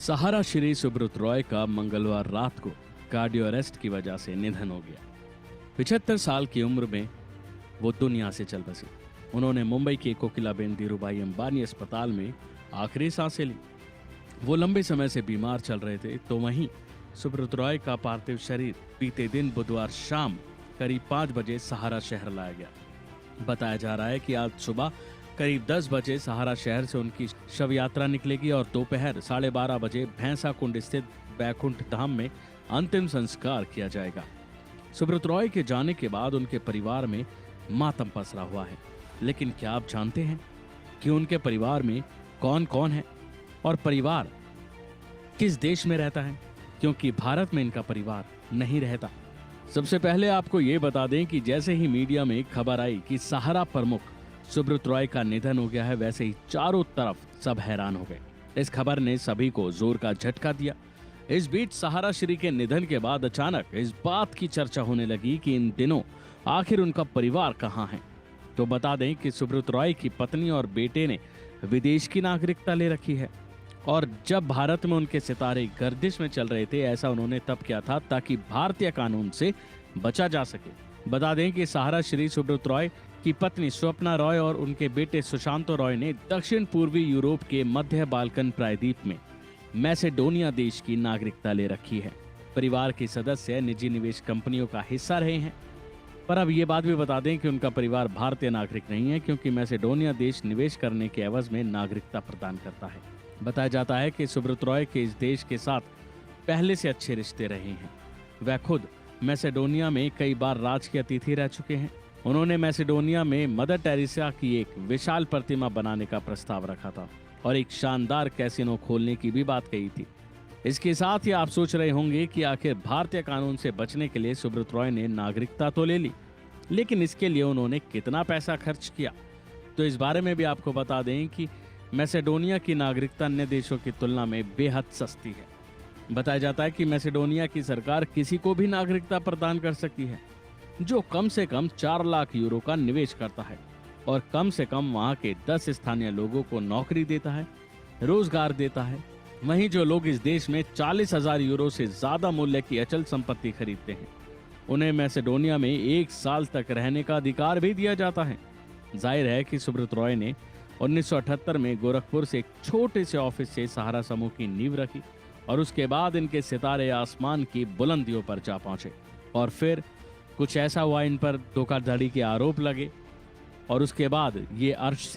सहारा श्री सुब्रत रॉय का मंगलवार रात को कार्डियो अरेस्ट की वजह से निधन हो गया। 75 साल की उम्र में वो दुनिया से चल बसे। उन्होंने मुंबई के कोकिलाबेन धीरूभाई अंबानी अस्पताल में आखिरी सांसें ली। वो लंबे समय से बीमार चल रहे थे, तो वहीं सुब्रत रॉय का पार्थिव शरीर बीते दिन बुधवार शाम करीब 5 बजे सहारा शहर लाया गया। बताया जा रहा है कि आज सुबह करीब 10 बजे सहारा शहर से उनकी शव यात्रा निकलेगी और दोपहर 12:30 बजे भैंसा कुंड स्थित बैकुंठ धाम में अंतिम संस्कार किया जाएगा। सुब्रत रॉय के जाने के बाद उनके परिवार में मातम पसरा हुआ है। लेकिन क्या आप जानते हैं कि उनके परिवार में कौन कौन है और परिवार किस देश में रहता है? क्योंकि भारत में इनका परिवार नहीं रहता। सबसे पहले आपको ये बता दें कि जैसे ही मीडिया में खबर आई कि सहारा प्रमुख सुब्रत रॉय का निधन हो गया है, वैसे ही चारों तरफ सब हैरान हो गए। इस खबर ने सभी को जोर का झटका दिया। इस बीच सहारा श्री के निधन के बाद अचानक इस बात की चर्चा होने लगी कि इन दिनों आखिर उनका परिवार कहाँ है। तो बता दें कि सुब्रत रॉय की पत्नी और बेटे ने विदेश की नागरिकता ले रखी है और जब भारत में उनके सितारे गर्दिश में चल रहे थे, ऐसा उन्होंने तब किया था ताकि भारतीय कानून से बचा जा सके। बता दें कि सहारा श्री सुब्रत रॉय की पत्नी स्वप्ना रॉय और उनके बेटे सुशांतो रॉय ने दक्षिण पूर्वी यूरोप के मध्य बाल्कन प्रायद्वीप में मैसेडोनिया देश की नागरिकता ले रखी है। परिवार के सदस्य निजी निवेश कंपनियों का हिस्सा रहे हैं। पर अब ये बात भी बता दें कि उनका परिवार भारतीय नागरिक नहीं है, क्योंकि मैसेडोनिया देश निवेश करने के एवज में नागरिकता प्रदान करता है। बताया जाता है कि सुब्रत रॉय के इस देश के साथ पहले से अच्छे रिश्ते रहे हैं। वह खुद मैसेडोनिया में कई बार राजकीय अतिथि रह चुके हैं। उन्होंने मैसेडोनिया में मदर टेरेसा की एक विशाल प्रतिमा बनाने का प्रस्ताव रखा था और एक शानदार कैसीनो खोलने की भी बात कही थी। इसके साथ ही आप सोच रहे होंगे कि आखिर भारतीय कानून से बचने के लिए सुब्रत रॉय ने नागरिकता तो ले ली, लेकिन इसके लिए उन्होंने कितना पैसा खर्च किया। तो इस बारे में भी आपको बता दें कि मैसेडोनिया की नागरिकता अन्य देशों की तुलना में बेहद सस्ती है। बताया जाता है कि मैसेडोनिया की सरकार किसी को भी नागरिकता प्रदान कर सकती है जो कम से कम 4 लाख यूरो का निवेश करता है और कम से कम वहां के 10 स्थानीय लोगों को नौकरी देता है, रोजगार देता है। वहीं जो लोग इस देश में 40,000 यूरो से ज्यादा मूल्य की अचल संपत्ति खरीदते हैं, उन्हें मैसेडोनिया में 1 साल तक रहने का अधिकार भी दिया जाता है। जाहिर है कि सुब्रत रॉय ने 1978 में गोरखपुर से एक छोटे से ऑफिस से सहारा समूह की नींव रखी और उसके बाद इनके सितारे आसमान की बुलंदियों पर जा पहुंचे और फिर कुछ ऐसा हुआ, इन पर धोखाधड़ी के आरोप लगे और उसके बाद ये अर्श